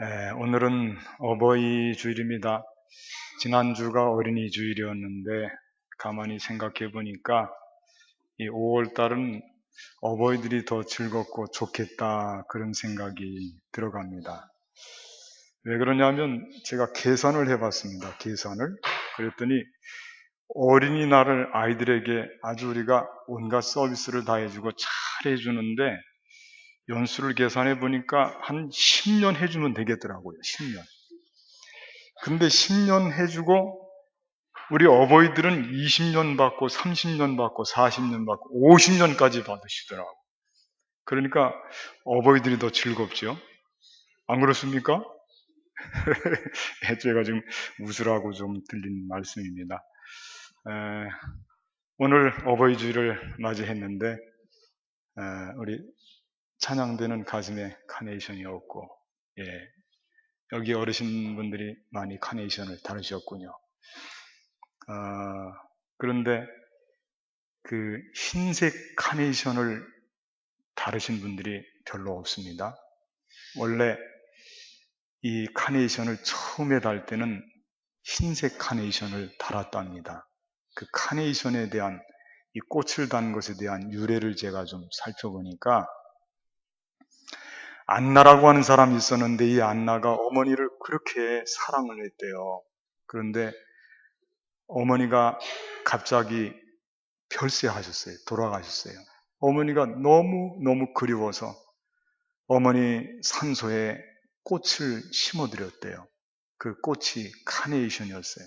오늘은 어버이 주일입니다. 지난주가 어린이 주일이었는데 가만히 생각해 보니까 이 5월 달은 어버이들이 더 즐겁고 좋겠다 그런 생각이 들어갑니다. 왜 그러냐면 제가 계산을 해봤습니다. 그랬더니 어린이날을 아이들에게 아주 우리가 온갖 서비스를 다 해주고 잘 해주는데 연수를 계산해 보니까 한 10년 해주면 되겠더라고요. 10년. 근데 10년 해주고 우리 어버이들은 20년 받고 30년 받고 40년 받고 50년까지 받으시더라고요. 그러니까 어버이들이 더 즐겁죠. 안 그렇습니까? 제가 좀 웃으라고 좀 들린 말씀입니다. 오늘 어버이 주일을 맞이했는데 우리 찬양되는 가슴에 카네이션이 없고, 여기 어르신분들이 많이 카네이션을 다루셨군요. 그런데 그 흰색 카네이션을 다루신 분들이 별로 없습니다. 원래 이 카네이션을 처음에 달 때는 흰색 카네이션을 달았답니다. 그 카네이션에 대한 이 꽃을 단 것에 대한 유래를 제가 좀 살펴보니까 안나라고 하는 사람이 있었는데 이 안나가 어머니를 그렇게 사랑을 했대요. 그런데 어머니가 갑자기 별세하셨어요. 돌아가셨어요. 어머니가 너무 그리워서 어머니 산소에 꽃을 심어드렸대요. 그 꽃이 카네이션이었어요.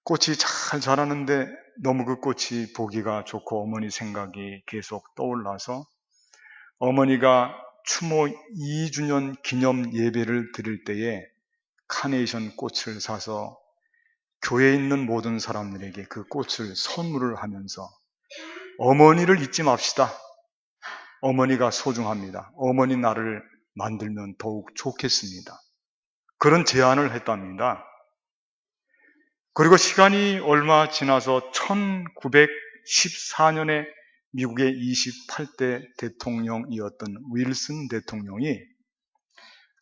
꽃이 잘 자라는데 너무 그 꽃이 보기가 좋고 어머니 생각이 계속 떠올라서 어머니가 추모 2주년 기념 예배를 드릴 때에 카네이션 꽃을 사서 교회에 있는 모든 사람들에게 그 꽃을 선물을 하면서 어머니를 잊지 맙시다. 어머니가 소중합니다. 어머니 날을 만들면 더욱 좋겠습니다. 그런 제안을 했답니다. 그리고 시간이 얼마 지나서 1914년에 미국의 28대 대통령이었던 윌슨 대통령이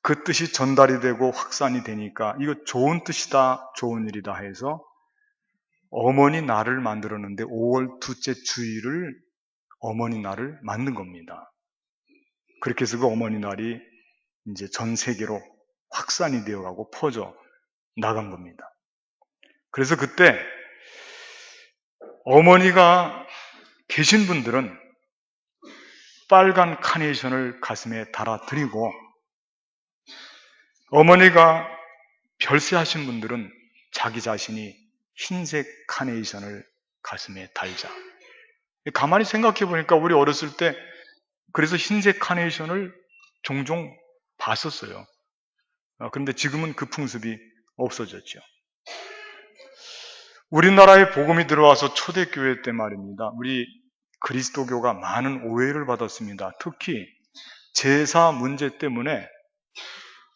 그 뜻이 전달이 되고 확산이 되니까 이거 좋은 뜻이다, 좋은 일이다 해서 어머니 날을 만들었는데 5월 둘째 주일을 어머니 날을 만든 겁니다. 그렇게 해서 그 어머니 날이 이제 전 세계로 확산이 되어가고 퍼져 나간 겁니다. 그래서 그때 어머니가 계신 분들은 빨간 카네이션을 가슴에 달아드리고 어머니가 별세하신 분들은 자기 자신이 흰색 카네이션을 가슴에 달자. 가만히 생각해 보니까 우리 어렸을 때 그래서 흰색 카네이션을 종종 봤었어요. 그런데 지금은 그 풍습이 없어졌죠. 우리나라에 복음이 들어와서 초대교회 때 말입니다. 우리 그리스도교가 많은 오해를 받았습니다. 특히 제사 문제 때문에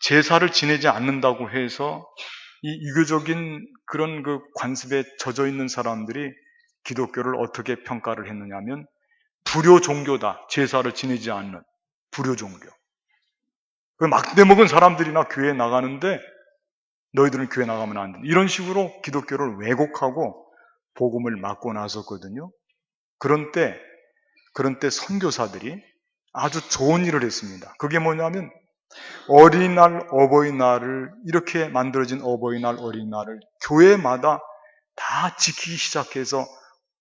제사를 지내지 않는다고 해서 이 유교적인 그런 그 관습에 젖어 있는 사람들이 기독교를 어떻게 평가를 했느냐 하면 불교 종교다. 제사를 지내지 않는 불교 종교. 막대 먹은 사람들이나 교회에 나가는데 너희들은 교회 나가면 안 된다. 이런 식으로 기독교를 왜곡하고 복음을 막고 나섰거든요. 그런 때 선교사들이 아주 좋은 일을 했습니다. 그게 뭐냐면 어린이날, 어버이날을 이렇게 만들어진 어버이날, 어린이날을 교회마다 다 지키기 시작해서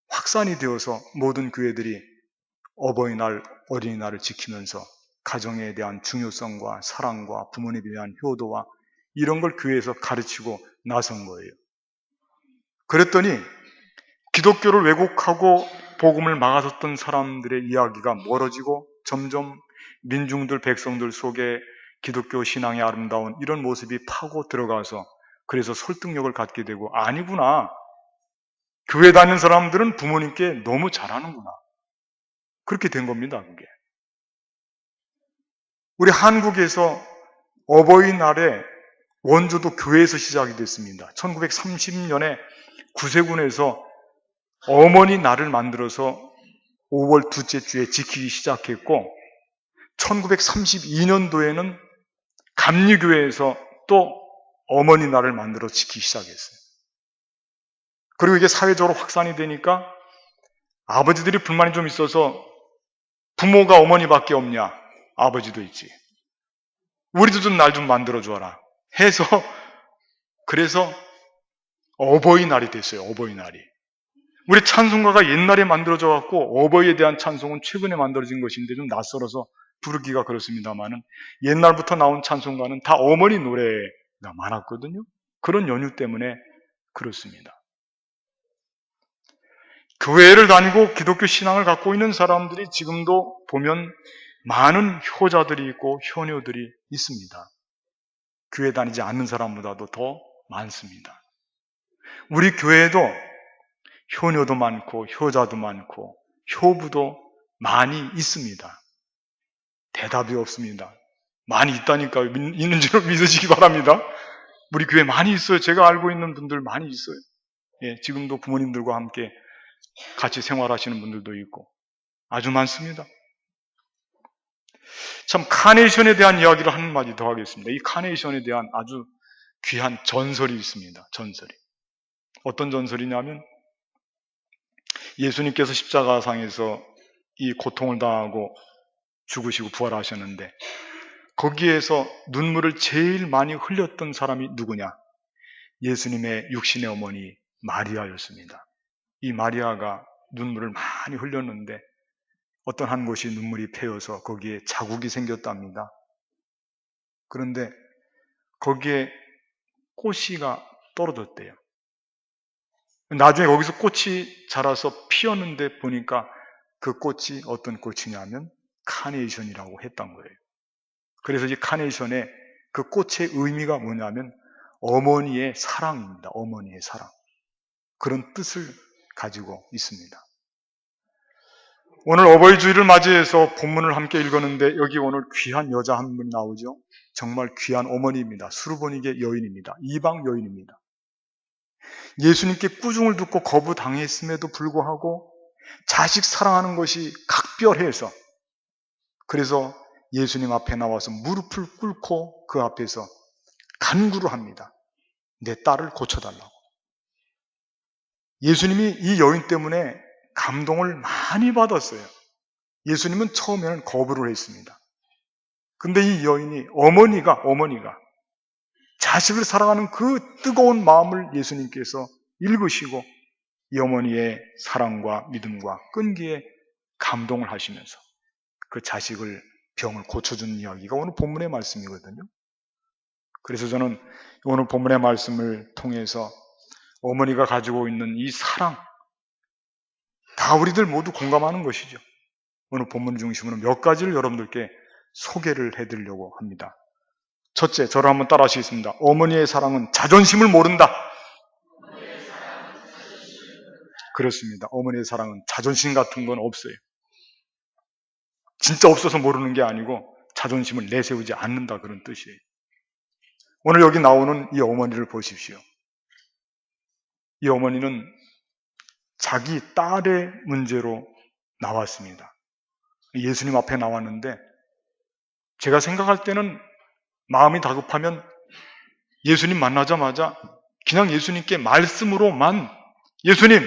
확산이 되어서 모든 교회들이 어버이날, 어린이날을 지키면서 가정에 대한 중요성과 사랑과 부모님에 대한 효도와 이런 걸 교회에서 가르치고 나선 거예요. 그랬더니 기독교를 왜곡하고 복음을 막아섰던 사람들의 이야기가 멀어지고 점점 민중들, 백성들 속에 기독교 신앙의 아름다운 이런 모습이 파고 들어가서 그래서 설득력을 갖게 되고 아니구나. 교회 다니는 사람들은 부모님께 너무 잘하는구나. 그렇게 된 겁니다. 그게. 우리 한국에서 어버이날에 원조도 교회에서 시작이 됐습니다. 1930년에 구세군에서 어머니 날을 만들어서 5월 둘째 주에 지키기 시작했고 1932년도에는 감리교회에서 또 어머니 날을 만들어 지키기 시작했어요. 그리고 이게 사회적으로 확산이 되니까 아버지들이 불만이 좀 있어서 부모가 어머니밖에 없냐? 아버지도 있지. 우리도 좀 날 좀 만들어줘라 해서 그래서 어버이날이 됐어요. 어버이날이. 우리 찬송가가 옛날에 만들어져 갖고 어버이에 대한 찬송은 최근에 만들어진 것인데 좀 낯설어서 부르기가 그렇습니다만은 옛날부터 나온 찬송가는 다 어머니 노래가 많았거든요. 그런 연유 때문에 그렇습니다. 교회를 다니고 기독교 신앙을 갖고 있는 사람들이 지금도 보면 많은 효자들이 있고 효녀들이 있습니다. 교회 다니지 않는 사람보다도 더 많습니다. 우리 교회에도 효녀도 많고 효자도 많고 효부도 많이 있습니다. 대답이 없습니다. 많이 있다니까 있는 줄 믿으시기 바랍니다. 우리 교회 많이 있어요. 제가 알고 있는 분들 많이 있어요. 예, 지금도 부모님들과 함께 같이 생활하시는 분들도 있고 아주 많습니다. 참 카네이션에 대한 이야기를 한마디 더 하겠습니다. 이 카네이션에 대한 아주 귀한 전설이 있습니다. 전설이. 어떤 전설이냐면 예수님께서 십자가상에서 이 고통을 당하고 죽으시고 부활하셨는데 거기에서 눈물을 제일 많이 흘렸던 사람이 누구냐? 예수님의 육신의 어머니 마리아였습니다. 이 마리아가 눈물을 많이 흘렸는데 어떤 한 곳이 눈물이 패여서 거기에 자국이 생겼답니다. 그런데 거기에 꽃이가 떨어졌대요. 나중에 거기서 꽃이 자라서 피었는데 보니까 그 꽃이 어떤 꽃이냐면 카네이션이라고 했던 거예요. 그래서 이 카네이션의 그 꽃의 의미가 뭐냐면 어머니의 사랑입니다. 어머니의 사랑. 그런 뜻을 가지고 있습니다. 오늘 어버이 주일을 맞이해서 본문을 함께 읽었는데 여기 오늘 귀한 여자 한 분이 나오죠. 정말 귀한 어머니입니다. 수르보니게 여인입니다. 이방 여인입니다. 예수님께 꾸중을 듣고 거부당했음에도 불구하고 자식 사랑하는 것이 각별해서 그래서 예수님 앞에 나와서 무릎을 꿇고 그 앞에서 간구를 합니다. 내 딸을 고쳐달라고. 예수님이 이 여인 때문에 감동을 많이 받았어요. 예수님은 처음에는 거부를 했습니다. 근데 이 여인이 어머니가 자식을 사랑하는 그 뜨거운 마음을 예수님께서 읽으시고 이 어머니의 사랑과 믿음과 끈기에 감동을 하시면서 그 자식을 병을 고쳐주는 이야기가 오늘 본문의 말씀이거든요. 그래서 저는 오늘 본문의 말씀을 통해서 어머니가 가지고 있는 이 사랑 다 우리들 모두 공감하는 것이죠. 오늘 본문 중심으로 몇 가지를 여러분들께 소개를 해드리려고 합니다. 첫째, 저를 한번 따라 하시겠습니다. 어머니의 사랑은 자존심을 모른다. 그렇습니다. 어머니의 사랑은 자존심 같은 건 없어요. 진짜 없어서 모르는 게 아니고 자존심을 내세우지 않는다 그런 뜻이에요. 오늘 여기 나오는 이 어머니를 보십시오. 이 어머니는 자기 딸의 문제로 나왔습니다. 예수님 앞에 나왔는데 제가 생각할 때는 마음이 다급하면 예수님 만나자마자 그냥 예수님께 말씀으로만 예수님,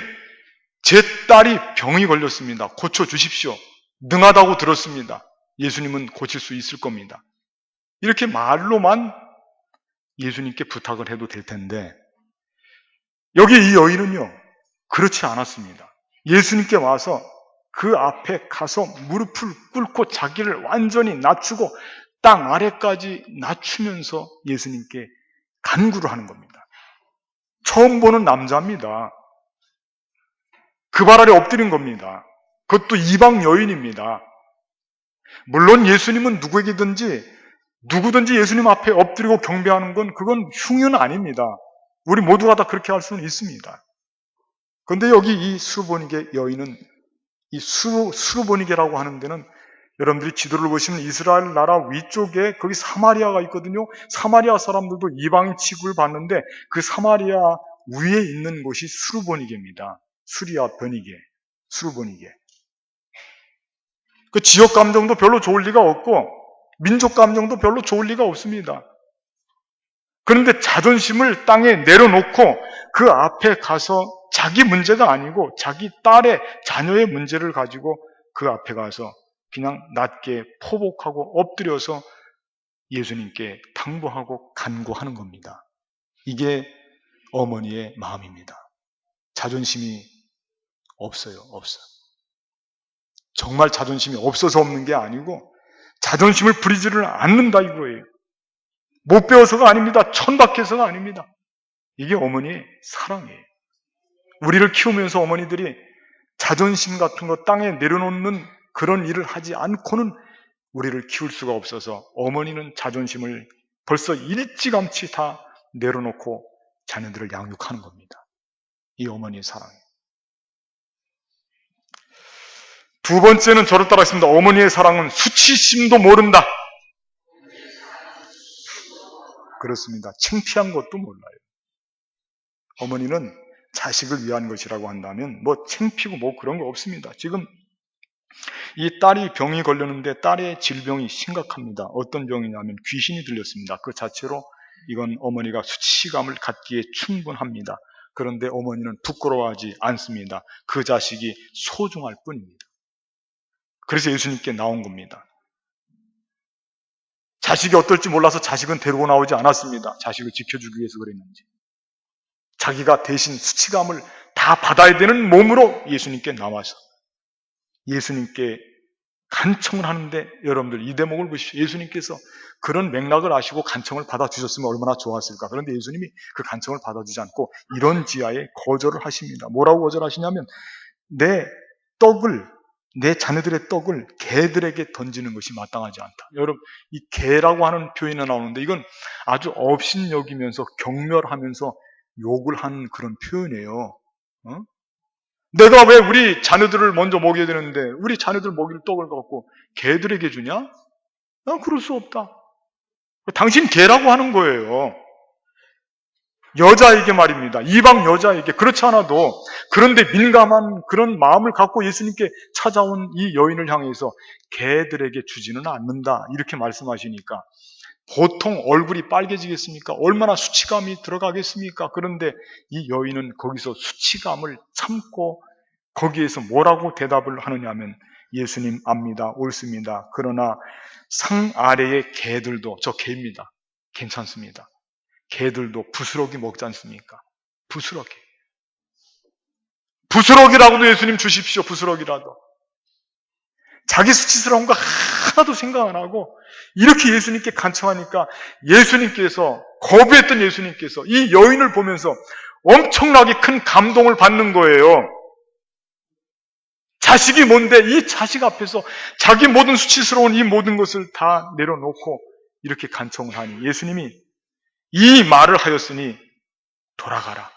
제 딸이 병이 걸렸습니다. 고쳐주십시오. 능하다고 들었습니다. 예수님은 고칠 수 있을 겁니다. 이렇게 말로만 예수님께 부탁을 해도 될 텐데 여기 이 여인은요 그렇지 않았습니다. 예수님께 와서 그 앞에 가서 무릎을 꿇고 자기를 완전히 낮추고 땅 아래까지 낮추면서 예수님께 간구를 하는 겁니다. 처음 보는 남자입니다. 그 발 아래 엎드린 겁니다. 그것도 이방 여인입니다. 물론 예수님은 누구든지 예수님 앞에 엎드리고 경배하는 건 그건 흉유는 아닙니다. 우리 모두가 다 그렇게 할 수는 있습니다. 그런데 여기 이 수르보니게 여인은 이 수르보니게라고 하는 데는 여러분들이 지도를 보시면 이스라엘 나라 위쪽에 거기 사마리아가 있거든요. 사마리아 사람들도 이방인 취급을 받는데 그 사마리아 위에 있는 곳이 수르보니게입니다. 수리아 버니게, 수르보니게. 그 지역 감정도 별로 좋을 리가 없고 민족 감정도 별로 좋을 리가 없습니다. 그런데 자존심을 땅에 내려놓고 그 앞에 가서 자기 문제가 아니고 자기 딸의 자녀의 문제를 가지고 그 앞에 가서 그냥 낮게 포복하고 엎드려서 예수님께 당부하고 간구하는 겁니다. 이게 어머니의 마음입니다. 자존심이 없어요. 정말 자존심이 없어서 없는 게 아니고 자존심을 부리지를 않는다 이거예요. 못 배워서가 아닙니다. 천박해서가 아닙니다. 이게 어머니의 사랑이에요. 우리를 키우면서 어머니들이 자존심 같은 거 땅에 내려놓는 그런 일을 하지 않고는 우리를 키울 수가 없어서 어머니는 자존심을 벌써 일찌감치 다 내려놓고 자녀들을 양육하는 겁니다. 이 어머니의 사랑이에요. 두 번째는 저를 따라했습니다. 어머니의 사랑은 수치심도 모른다. 그렇습니다. 창피한 것도 몰라요. 어머니는 자식을 위한 것이라고 한다면 뭐 창피고 뭐 그런 거 없습니다. 지금 이 딸이 병이 걸렸는데 딸의 질병이 심각합니다. 어떤 병이냐면 귀신이 들렸습니다. 그 자체로 이건 어머니가 수치감을 갖기에 충분합니다. 그런데 어머니는 부끄러워하지 않습니다. 그 자식이 소중할 뿐입니다. 그래서 예수님께 나온 겁니다. 자식이 어떨지 몰라서 자식은 데리고 나오지 않았습니다. 자식을 지켜주기 위해서 그랬는지. 자기가 대신 수치감을 다 받아야 되는 몸으로 예수님께 나와서 예수님께 간청을 하는데 여러분들 이 대목을 보십시오. 예수님께서 그런 맥락을 아시고 간청을 받아주셨으면 얼마나 좋았을까. 그런데 예수님이 그 간청을 받아주지 않고 이런 지하에 거절을 하십니다. 뭐라고 거절하시냐면 내 자녀들의 떡을 개들에게 던지는 것이 마땅하지 않다. 여러분, 이 개라고 하는 표현이 나오는데 이건 아주 업신여기면서 경멸하면서 욕을 하는 그런 표현이에요. 내가 왜 우리 자녀들을 먼저 먹여야 되는데 우리 자녀들 먹일 떡을 갖고 개들에게 주냐? 난 그럴 수 없다. 당신 개라고 하는 거예요. 여자에게 말입니다. 이방 여자에게. 그렇지 않아도 그런데 민감한 그런 마음을 갖고 예수님께 찾아온 이 여인을 향해서 개들에게 주지는 않는다. 이렇게 말씀하시니까 보통 얼굴이 빨개지겠습니까? 얼마나 수치감이 들어가겠습니까? 그런데 이 여인은 거기서 수치감을 참고 거기에서 뭐라고 대답을 하느냐면 예수님 압니다. 옳습니다. 그러나 상 아래의 개들도 저 개입니다. 괜찮습니다. 개들도 부스러기 먹지 않습니까? 부스러기라고도 예수님 주십시오. 부스러기라도. 자기 수치스러운 거 하나도 생각 안 하고 이렇게 예수님께 간청하니까 예수님께서 거부했던 예수님께서 이 여인을 보면서 엄청나게 큰 감동을 받는 거예요. 자식이 뭔데 이 자식 앞에서 자기 모든 수치스러운 이 모든 것을 다 내려놓고 이렇게 간청을 하니 예수님이 이 말을 하였으니 돌아가라.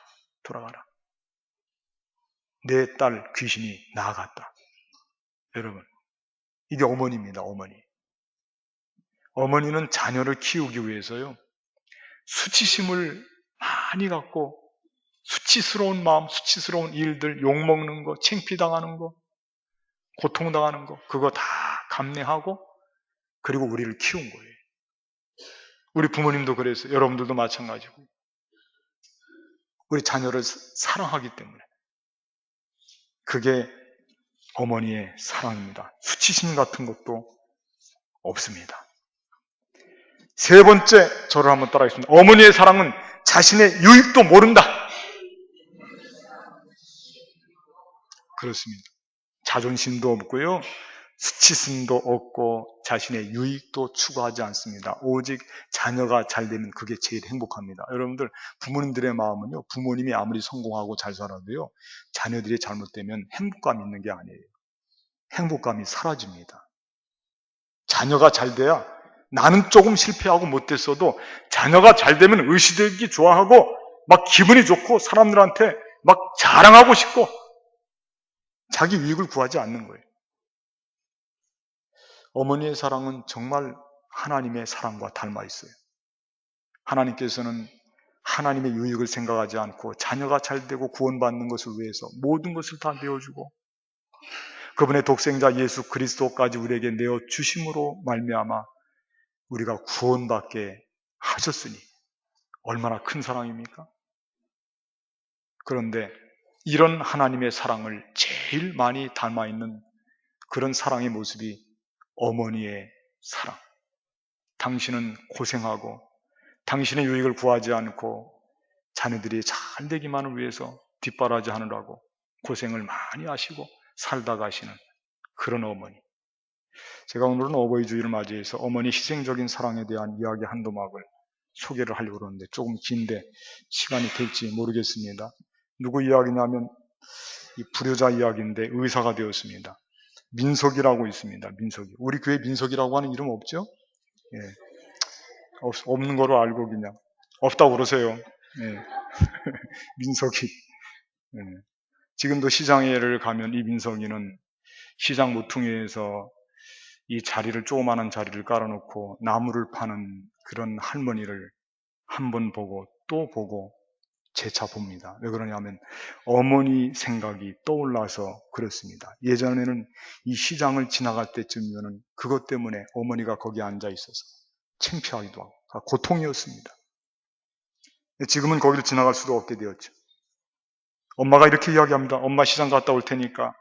내 딸 귀신이 나아갔다. 여러분, 이게 어머니입니다. 어머니는 자녀를 키우기 위해서요. 수치심을 많이 갖고 수치스러운 마음, 수치스러운 일들, 욕먹는 거, 창피당하는 거, 고통당하는 거 그거 다 감내하고 그리고 우리를 키운 거예요. 우리 부모님도 그랬어요. 여러분들도 마찬가지고. 우리 자녀를 사랑하기 때문에. 그게 어머니의 사랑입니다. 수치심 같은 것도 없습니다. 세 번째, 저를 한번 따라하겠습니다. 어머니의 사랑은 자신의 유익도 모른다. 그렇습니다. 자존심도 없고요. 수치심도 없고 자신의 유익도 추구하지 않습니다. 오직 자녀가 잘 되면 그게 제일 행복합니다. 여러분들 부모님들의 마음은요. 부모님이 아무리 성공하고 잘 살아도요. 자녀들이 잘못되면 행복감이 있는 게 아니에요. 행복감이 사라집니다. 자녀가 잘 돼야 나는 조금 실패하고 못됐어도 자녀가 잘 되면 의시되기 좋아하고 막 기분이 좋고 사람들한테 막 자랑하고 싶고 자기 유익을 구하지 않는 거예요. 어머니의 사랑은 정말 하나님의 사랑과 닮아 있어요. 하나님께서는 하나님의 유익을 생각하지 않고 자녀가 잘 되고 구원받는 것을 위해서 모든 것을 다 내어주고 그분의 독생자 예수 그리스도까지 우리에게 내어주심으로 말미암아 우리가 구원받게 하셨으니 얼마나 큰 사랑입니까? 그런데 이런 하나님의 사랑을 제일 많이 담아있는 그런 사랑의 모습이 어머니의 사랑. 당신은 고생하고 당신의 유익을 구하지 않고 자녀들이 잘 되기만을 위해서 뒷바라지 하느라고 고생을 많이 하시고 살다 가시는 그런 어머니. 제가 오늘은 어버이 주일을 맞이해서 어머니 희생적인 사랑에 대한 이야기 한두 막을 소개를 하려고 그러는데 조금 긴데 시간이 될지 모르겠습니다. 누구 이야기냐면 이 불효자 이야기인데 의사가 되었습니다. 민석이라고 있습니다. 민석이. 우리 교회 민석이라고 하는 이름 없죠? 예. 없는 거로 알고 그냥 없다고 그러세요. 예. 민석이. 예. 지금도 시장에를 가면 이 민석이는 시장 모퉁이에서 이 자리를 조그마한 자리를 깔아놓고 나무를 파는 그런 할머니를 한 번 보고 또 보고 재차 봅니다. 왜 그러냐면 어머니 생각이 떠올라서 그렇습니다. 예전에는 이 시장을 지나갈 때쯤이면 그것 때문에 어머니가 거기 앉아 있어서 창피하기도 하고 고통이었습니다. 지금은 거기를 지나갈 수도 없게 되었죠. 엄마가 이렇게 이야기합니다. 엄마 시장 갔다 올 테니까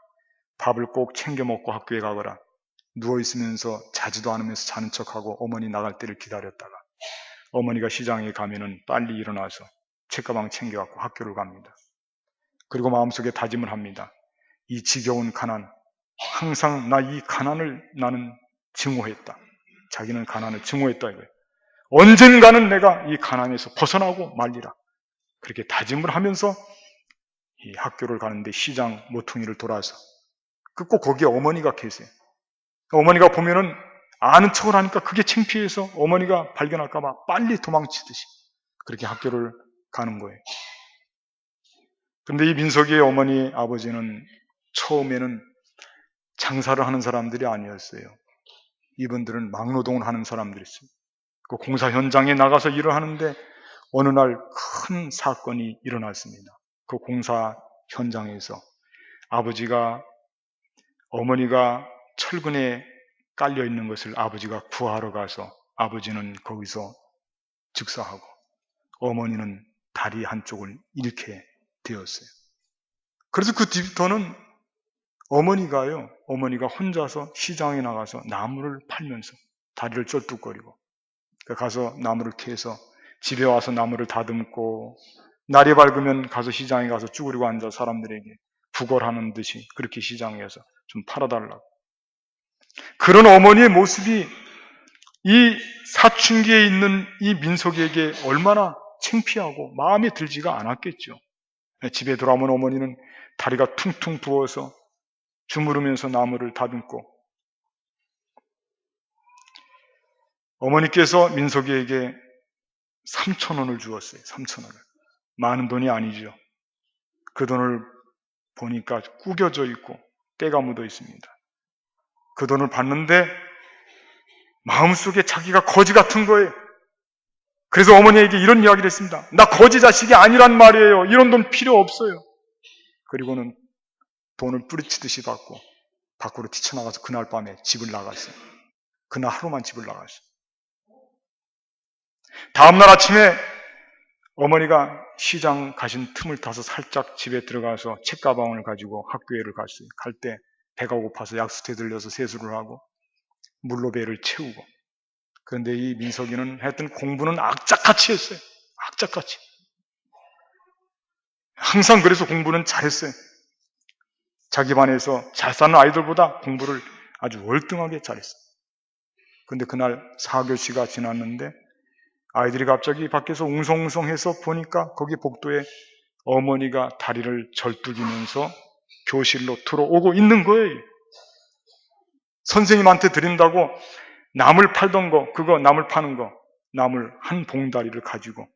밥을 꼭 챙겨 먹고 학교에 가거라. 누워있으면서 자지도 않으면서 자는 척하고 어머니 나갈 때를 기다렸다가 어머니가 시장에 가면은 빨리 일어나서 책가방 챙겨갖고 학교를 갑니다. 그리고 마음속에 다짐을 합니다. 이 지겨운 가난, 항상 나 이 가난을 나는 증오했다. 자기는 가난을 증오했다 이거예요. 언젠가는 내가 이 가난에서 벗어나고 말리라. 그렇게 다짐을 하면서 이 학교를 가는데 시장 모퉁이를 돌아서 꼭 거기에 어머니가 계세요. 어머니가 보면은 아는 척을 하니까 그게 창피해서 어머니가 발견할까봐 빨리 도망치듯이 그렇게 학교를 가는 거예요. 그런데 이 민석이의 어머니 아버지는 처음에는 장사를 하는 사람들이 아니었어요. 이분들은 막노동을 하는 사람들이었어요. 그 공사 현장에 나가서 일을 하는데 어느 날 큰 사건이 일어났습니다. 그 공사 현장에서 어머니가 철근에 깔려 있는 것을 아버지가 구하러 가서 아버지는 거기서 즉사하고 어머니는 다리 한쪽을 잃게 되었어요. 그래서 그 뒤부터는 어머니가 혼자서 시장에 나가서 나무를 팔면서 다리를 쩔뚝거리고 가서 나무를 캐서 집에 와서 나무를 다듬고 날이 밝으면 가서 시장에 가서 쭈그리고 앉아 사람들에게 구걸하는 듯이 그렇게 시장에서 좀 팔아달라고. 그런 어머니의 모습이 이 사춘기에 있는 이 민석에게 얼마나 창피하고 마음에 들지가 않았겠죠. 집에 돌아오면 어머니는 다리가 퉁퉁 부어서 주무르면서 나무를 다듬고 어머니께서 민석이에게 3,000원을 주었어요. 3,000원을. 많은 돈이 아니죠. 그 돈을 보니까 구겨져 있고 때가 묻어 있습니다. 그 돈을 받는데 마음속에 자기가 거지 같은 거예요. 그래서 어머니에게 이런 이야기를 했습니다. 나 거지 자식이 아니란 말이에요. 이런 돈 필요 없어요. 그리고는 돈을 뿌리치듯이 받고 밖으로 뛰쳐나가서 그날 밤에 집을 나갔어요. 그날 하루만 집을 나갔어요. 다음날 아침에 어머니가 시장 가신 틈을 타서 살짝 집에 들어가서 책가방을 가지고 학교에를 갔어요. 갈 때 배가 고파서 약수터에 들려서 세수를 하고 물로 배를 채우고. 그런데 이 민석이는 하여튼 공부는 악착같이 했어요. 악착같이. 항상 그래서 공부는 잘했어요. 자기 반에서 잘 사는 아이들보다 공부를 아주 월등하게 잘했어요. 근데 그날 4교시가 지났는데 아이들이 갑자기 밖에서 웅성웅성해서 보니까 거기 복도에 어머니가 다리를 절뚝이면서 교실로 들어오고 있는 거예요. 선생님한테 드린다고 나물 팔던 거, 나물 파는 거, 나물 한 봉다리를 가지고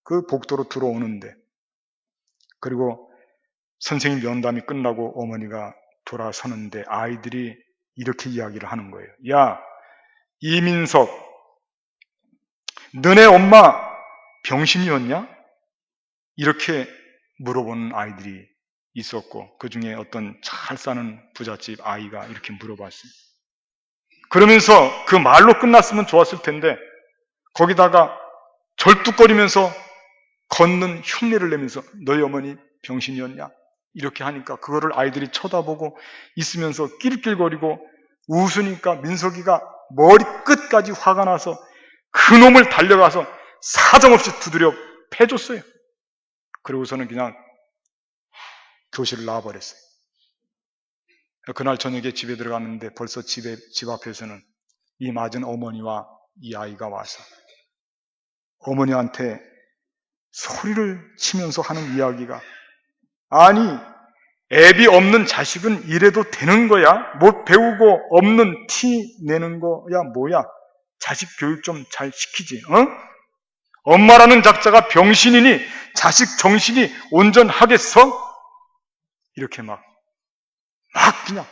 그 복도로 들어오는데 그리고 선생님 면담이 끝나고 어머니가 돌아서는데 아이들이 이렇게 이야기를 하는 거예요. 야, 이민석, 너네 엄마 병신이었냐? 이렇게 물어보는 아이들이 있었고 그 중에 어떤 잘 사는 부잣집 아이가 이렇게 물어봤어요. 그러면서 그 말로 끝났으면 좋았을 텐데 거기다가 절뚝거리면서 걷는 흉내를 내면서 너희 어머니 병신이었냐? 이렇게 하니까 그거를 아이들이 쳐다보고 있으면서 낄낄거리고 웃으니까 민석이가 머리 끝까지 화가 나서 그놈을 달려가서 사정없이 두드려 패줬어요. 그러고서는 그냥 교실을 나와버렸어요. 그날 저녁에 집에 들어갔는데 벌써 집 앞에서는 이 맞은 어머니와 이 아이가 와서 어머니한테 소리를 치면서 하는 이야기가, 아니 애비 없는 자식은 이래도 되는 거야? 못 배우고 없는 티 내는 거야 뭐야? 자식 교육 좀 잘 시키지. 엄마라는 작자가 병신이니 자식 정신이 온전하겠어? 이렇게 막 그냥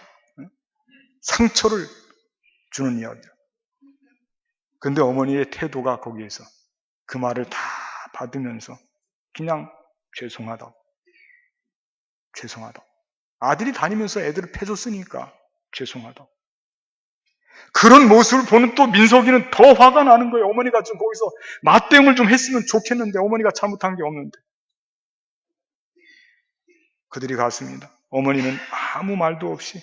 상처를 주는 이야기야. 근데 어머니의 태도가 거기에서 그 말을 다 받으면서 그냥 죄송하다. 아들이 다니면서 애들을 패줬으니까 죄송하다. 그런 모습을 보는 또 민석이는 더 화가 나는 거예요. 어머니가 좀 거기서 맞대응을 좀 했으면 좋겠는데 어머니가 잘못한 게 없는데. 그들이 갔습니다. 어머니는 아무 말도 없이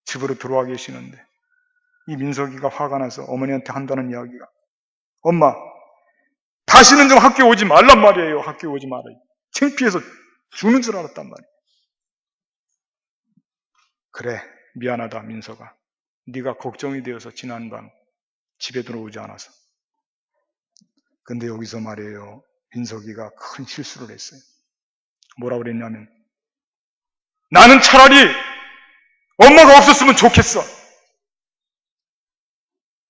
집으로 들어와 계시는데 이 민석이가 화가 나서 어머니한테 한다는 이야기가, 엄마 다시는 좀 학교에 오지 말란 말이에요. 학교에 오지 말아요. 창피해서 죽는 줄 알았단 말이에요. 그래 미안하다 민석아. 네가 걱정이 되어서 지난밤 집에 들어오지 않아서. 근데 여기서 말이에요. 민석이가 큰 실수를 했어요. 뭐라 그랬냐면 나는 차라리 엄마가 없었으면 좋겠어.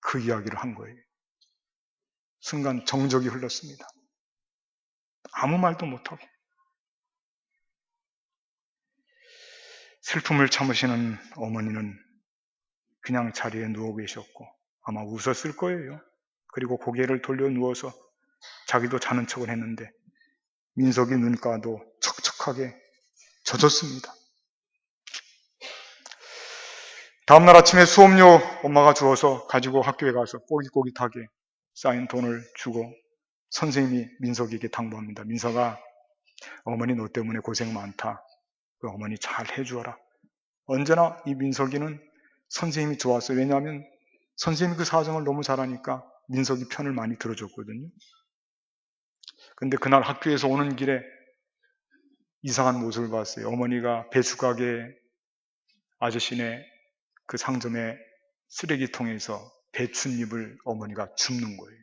그 이야기를 한 거예요. 순간 정적이 흘렀습니다. 아무 말도 못하고. 슬픔을 참으시는 어머니는 그냥 자리에 누워 계셨고 아마 웃었을 거예요. 그리고 고개를 돌려 누워서 자기도 자는 척을 했는데 민석이 눈가도 척척하게 젖었습니다. 다음날 아침에 수업료 엄마가 주어서 가지고 학교에 가서 꼬깃꼬깃하게 쌓인 돈을 주고 선생님이 민석이에게 당부합니다. 민석아, 어머니 너 때문에 고생 많다. 그 어머니 잘 해주어라. 언제나 이 민석이는 선생님이 좋았어요. 왜냐하면 선생님이 그 사정을 너무 잘하니까 민석이 편을 많이 들어줬거든요. 근데 그날 학교에서 오는 길에 이상한 모습을 봤어요. 어머니가 배추가게 아저씨네 그 상점의 쓰레기통에서 배춧잎을 어머니가 줍는 거예요.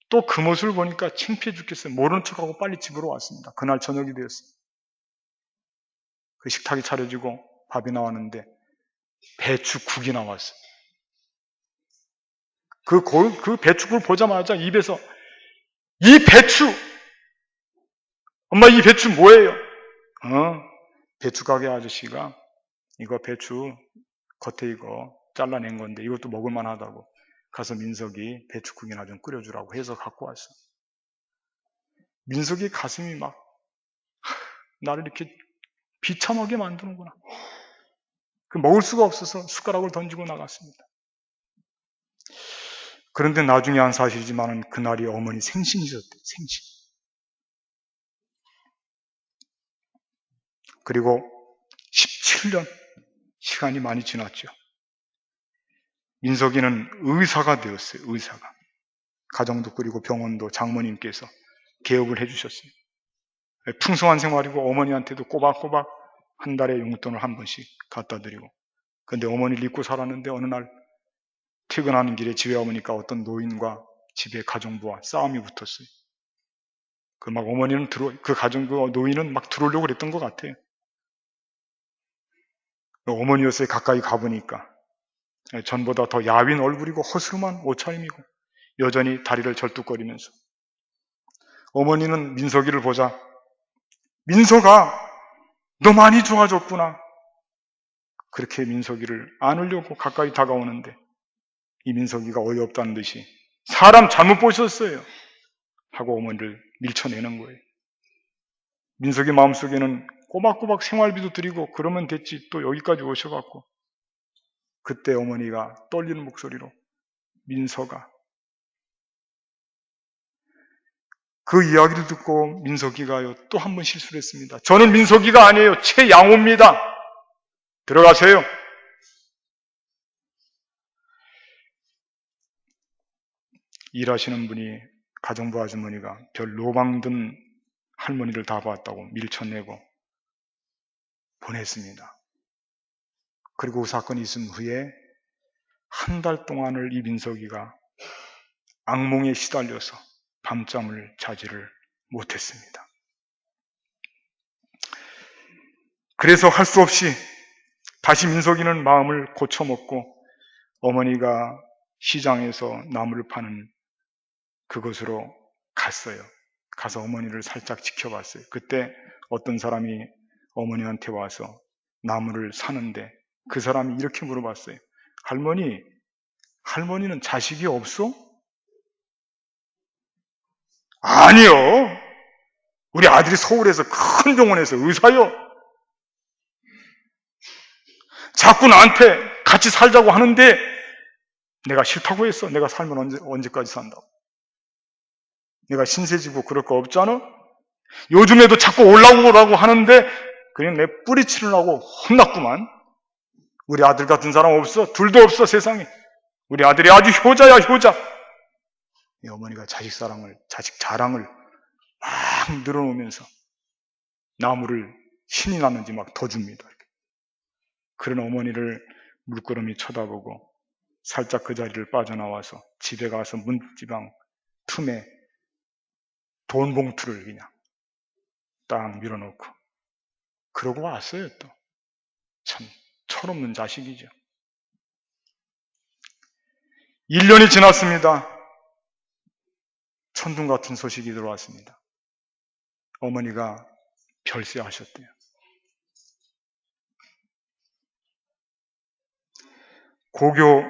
또 그 모습을 보니까 창피해 죽겠어요. 모르는 척하고 빨리 집으로 왔습니다. 그날 저녁이 되었어요. 그 식탁이 차려지고 밥이 나왔는데 배추국이 나왔어요. 그 배추국을 보자마자 입에서 이 배추! 엄마 이 배추 뭐예요? 배추 가게 아저씨가 이거 배추 겉에 이거 잘라낸 건데 이것도 먹을만 하다고 가서 민석이 배추국이나 좀 끓여주라고 해서 갖고 왔어. 민석이 가슴이 막 나를 이렇게 비참하게 만드는구나. 먹을 수가 없어서 숟가락을 던지고 나갔습니다. 그런데 나중에 한 사실이지만 그날이 어머니 생신이셨대요. 생신. 그리고 17년 시간이 많이 지났죠. 민석이는 의사가 되었어요. 의사가. 가정도 꾸리고 병원도 장모님께서 개업을 해주셨어요. 풍성한 생활이고 어머니한테도 꼬박꼬박 한 달에 용돈을 한 번씩 갖다 드리고. 근데 어머니를 잊고 살았는데 어느 날 퇴근하는 길에 집에 와보니까 어떤 노인과 집의 가정부와 싸움이 붙었어요. 어머니는 그 노인은 막 들어오려고 그랬던 것 같아요. 어머니였어요. 가까이 가보니까 전보다 더 야윈 얼굴이고 허스름한 옷차림이고 여전히 다리를 절뚝거리면서 어머니는 민석이를 보자 민석아 너 많이 좋아졌구나. 그렇게 민석이를 안으려고 가까이 다가오는데 이 민석이가 어이없다는 듯이 사람 잘못 보셨어요 하고 어머니를 밀쳐내는 거예요. 민석이 마음속에는 꼬박꼬박 생활비도 드리고 그러면 됐지 또 여기까지 오셔갖고 그때 어머니가 떨리는 목소리로 민석아, 그 이야기를 듣고 민석이가요 또 한 번 실수를 했습니다. 저는 민석이가 아니에요. 최양호입니다. 들어가세요. 일하시는 분이 가정부 아주머니가 별 로방든 할머니를 다 봤다고 밀쳐내고 보냈습니다. 그리고 그 사건이 있은 후에 한 달 동안을 이 민석이가 악몽에 시달려서 밤잠을 자지를 못했습니다. 그래서 할 수 없이 다시 민석이는 마음을 고쳐먹고 어머니가 시장에서 나무를 파는 그곳으로 갔어요. 가서 어머니를 살짝 지켜봤어요. 그때 어떤 사람이 어머니한테 와서 나무를 사는데 그 사람이 이렇게 물어봤어요. 할머니는 자식이 없어? 아니요. 우리 아들이 서울에서 큰 병원에서 의사요. 자꾸 나한테 같이 살자고 하는데 내가 싫다고 했어. 내가 살면 언제까지 산다고. 내가 신세지고 그럴 거 없잖아? 요즘에도 자꾸 올라오라고 하는데 그냥 내 뿌리치느라고 혼났구만. 우리 아들 같은 사람 없어? 둘도 없어 세상에. 우리 아들이 아주 효자야 효자. 이 어머니가 자식 자랑을 막 늘어놓으면서 나무를 신이 났는지 막 더 줍니다. 그런 어머니를 물끄러미 쳐다보고 살짝 그 자리를 빠져나와서 집에 가서 문지방 틈에 돈 봉투를 그냥 딱 밀어놓고 그러고 왔어요. 또 참 철없는 자식이죠. 1년이 지났습니다. 천둥 같은 소식이 들어왔습니다. 어머니가 별세하셨대요. 고교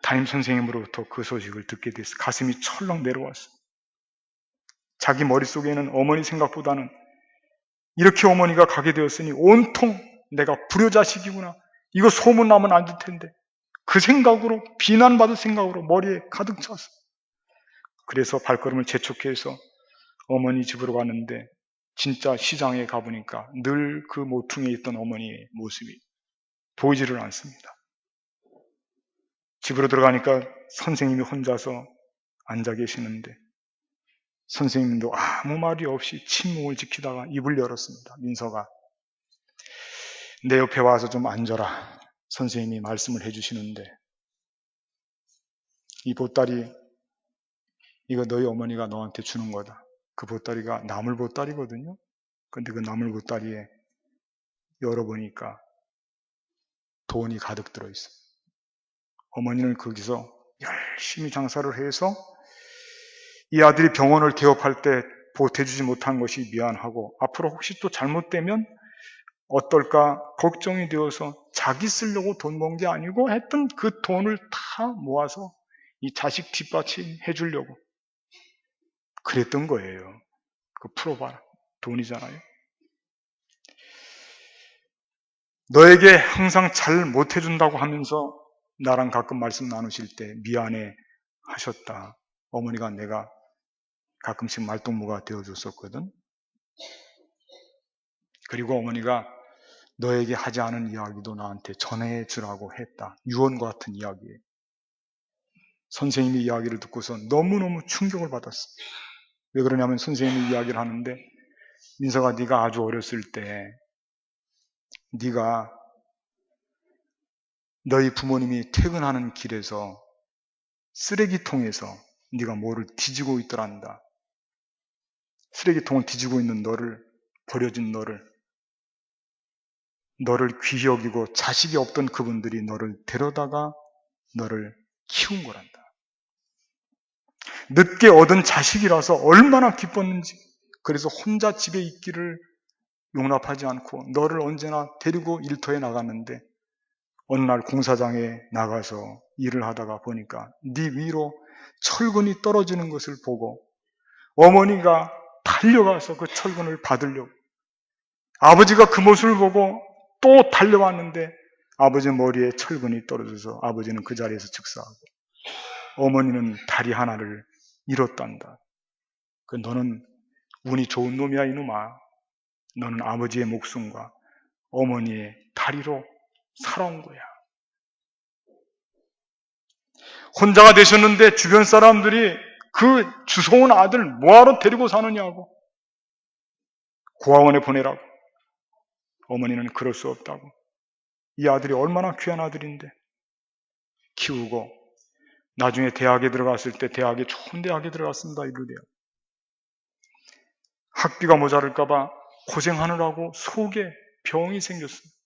담임선생님으로부터 그 소식을 듣게 돼서 가슴이 철렁 내려왔어요. 자기 머릿속에는 어머니 생각보다는 이렇게 어머니가 가게 되었으니 온통 내가 불효자식이구나. 이거 소문나면 안 될 텐데. 그 생각으로, 비난받을 생각으로 머리에 가득 찼어. 그래서 발걸음을 재촉해서 어머니 집으로 갔는데 진짜 시장에 가보니까 늘 그 모퉁이에 있던 어머니의 모습이 보이지를 않습니다. 집으로 들어가니까 선생님이 혼자서 앉아 계시는데 선생님도 아무 말이 없이 침묵을 지키다가 입을 열었습니다. 민서가 내 옆에 와서 좀 앉아라. 선생님이 말씀을 해주시는데 이 보따리 이거 너희 어머니가 너한테 주는 거다. 그 보따리가 나물 보따리거든요. 근데 그 나물 보따리에 열어보니까 돈이 가득 들어있어요. 어머니는 거기서 열심히 장사를 해서 이 아들이 병원을 개업할 때 보태주지 못한 것이 미안하고 앞으로 혹시 또 잘못되면 어떨까 걱정이 되어서 자기 쓰려고 돈 모은 게 아니고 했던 그 돈을 다 모아서 이 자식 뒷받침 해주려고 그랬던 거예요. 그 풀어봐라. 돈이잖아요. 너에게 항상 잘 못해준다고 하면서 나랑 가끔 말씀 나누실 때 미안해 하셨다. 어머니가 내가 가끔씩 말동무가 되어줬었거든. 그리고 어머니가 너에게 하지 않은 이야기도 나한테 전해주라고 했다. 유언과 같은 이야기예요. 선생님이 이야기를 듣고서 너무너무 충격을 받았어. 왜 그러냐면 선생님이 이야기를 하는데 민서가 네가 아주 어렸을 때 네가 너희 부모님이 퇴근하는 길에서 쓰레기통에서 네가 뭐를 뒤지고 있더란다. 쓰레기통을 뒤지고 있는 너를, 버려진 너를 귀히 여기고 자식이 없던 그분들이 너를 데려다가 너를 키운 거란다. 늦게 얻은 자식이라서 얼마나 기뻤는지. 그래서 혼자 집에 있기를 용납하지 않고 너를 언제나 데리고 일터에 나갔는데 어느 날 공사장에 나가서 일을 하다가 보니까 네 위로 철근이 떨어지는 것을 보고 어머니가 달려가서 그 철근을 받으려고 아버지가 그 모습을 보고 또 달려왔는데 아버지 머리에 철근이 떨어져서 아버지는 그 자리에서 즉사하고 어머니는 다리 하나를 잃었단다. 너는 운이 좋은 놈이야 이놈아. 너는 아버지의 목숨과 어머니의 다리로 살아온 거야. 혼자가 되셨는데 주변 사람들이 그 주워온 아들 뭐하러 데리고 사느냐고, 고아원에 보내라고. 어머니는 그럴 수 없다고. 이 아들이 얼마나 귀한 아들인데 키우고 나중에 대학에 들어갔을 때 대학에 좋은 대학에 들어갔습니다. 이르대요. 학비가 모자랄까봐 고생하느라고 속에 병이 생겼습니다.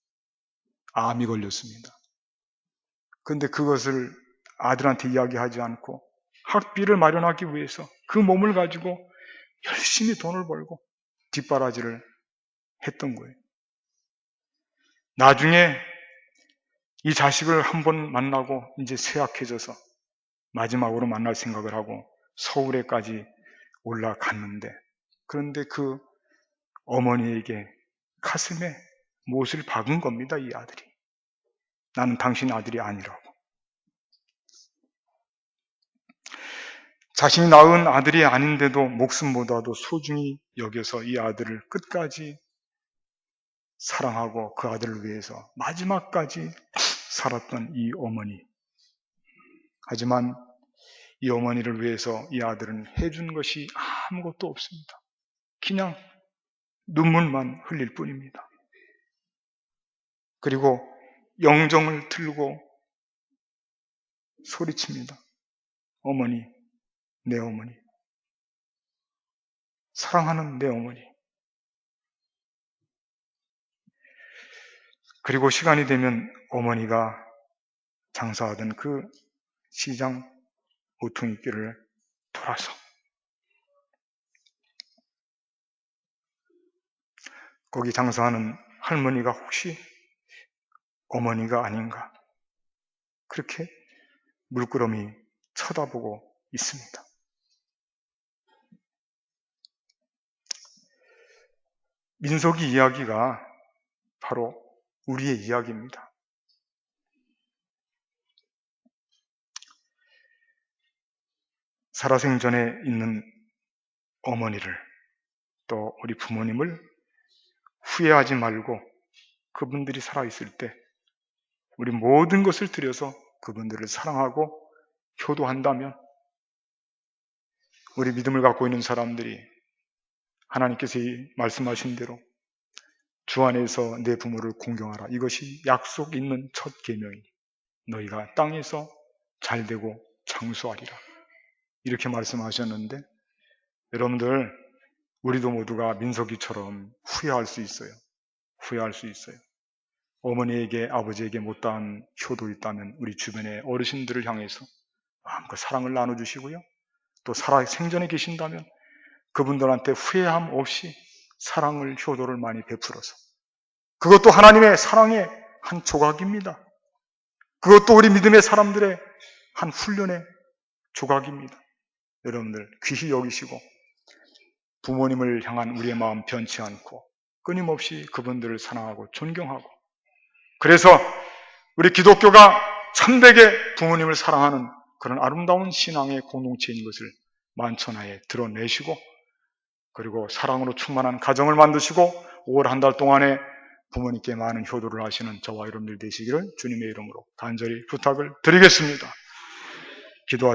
암이 걸렸습니다. 그런데 그것을 아들한테 이야기하지 않고 학비를 마련하기 위해서 그 몸을 가지고 열심히 돈을 벌고 뒷바라지를 했던 거예요. 나중에 이 자식을 한번 만나고 이제 쇠약해져서 마지막으로 만날 생각을 하고 서울에까지 올라갔는데, 그런데 그 어머니에게 가슴에 못을 박은 겁니다. 이 아들이. 나는 당신 아들이 아니라고. 자신이 낳은 아들이 아닌데도 목숨보다도 소중히 여겨서 이 아들을 끝까지 사랑하고 그 아들을 위해서 마지막까지 살았던 이 어머니. 하지만 이 어머니를 위해서 이 아들은 해준 것이 아무것도 없습니다. 그냥 눈물만 흘릴 뿐입니다. 그리고 영정을 들고 소리칩니다. 어머니, 내 어머니. 사랑하는 내 어머니. 그리고 시간이 되면 어머니가 장사하던 그 시장 모퉁이길을 돌아서 거기 장사하는 할머니가 혹시 어머니가 아닌가, 그렇게 물끄러미 쳐다보고 있습니다. 민석이 이야기가 바로 우리의 이야기입니다. 살아생전에 있는 어머니를, 또 우리 부모님을 후회하지 말고 그분들이 살아있을 때 우리 모든 것을 들여서 그분들을 사랑하고 효도한다면 우리 믿음을 갖고 있는 사람들이 하나님께서 말씀하신 대로 주 안에서 내 부모를 공경하라. 이것이 약속 있는 첫 계명이니 너희가 땅에서 잘되고 장수하리라. 이렇게 말씀하셨는데, 여러분들 우리도 모두가 민석이처럼 후회할 수 있어요. 후회할 수 있어요. 어머니에게 아버지에게 못다한 효도 있다면 우리 주변의 어르신들을 향해서 마음껏 사랑을 나눠주시고요. 또 살아 생전에 계신다면 그분들한테 후회함 없이 사랑을, 효도를 많이 베풀어서, 그것도 하나님의 사랑의 한 조각입니다. 그것도 우리 믿음의 사람들의 한 훈련의 조각입니다. 여러분들 귀히 여기시고 부모님을 향한 우리의 마음 변치 않고 끊임없이 그분들을 사랑하고 존경하고, 그래서 우리 기독교가 참되게 부모님을 사랑하는 그런 아름다운 신앙의 공동체인 것을 만천하에 드러내시고, 그리고 사랑으로 충만한 가정을 만드시고 5월 한 달 동안에 부모님께 많은 효도를 하시는 저와 여러분들 되시기를 주님의 이름으로 간절히 부탁을 드리겠습니다. 기도하겠습니다.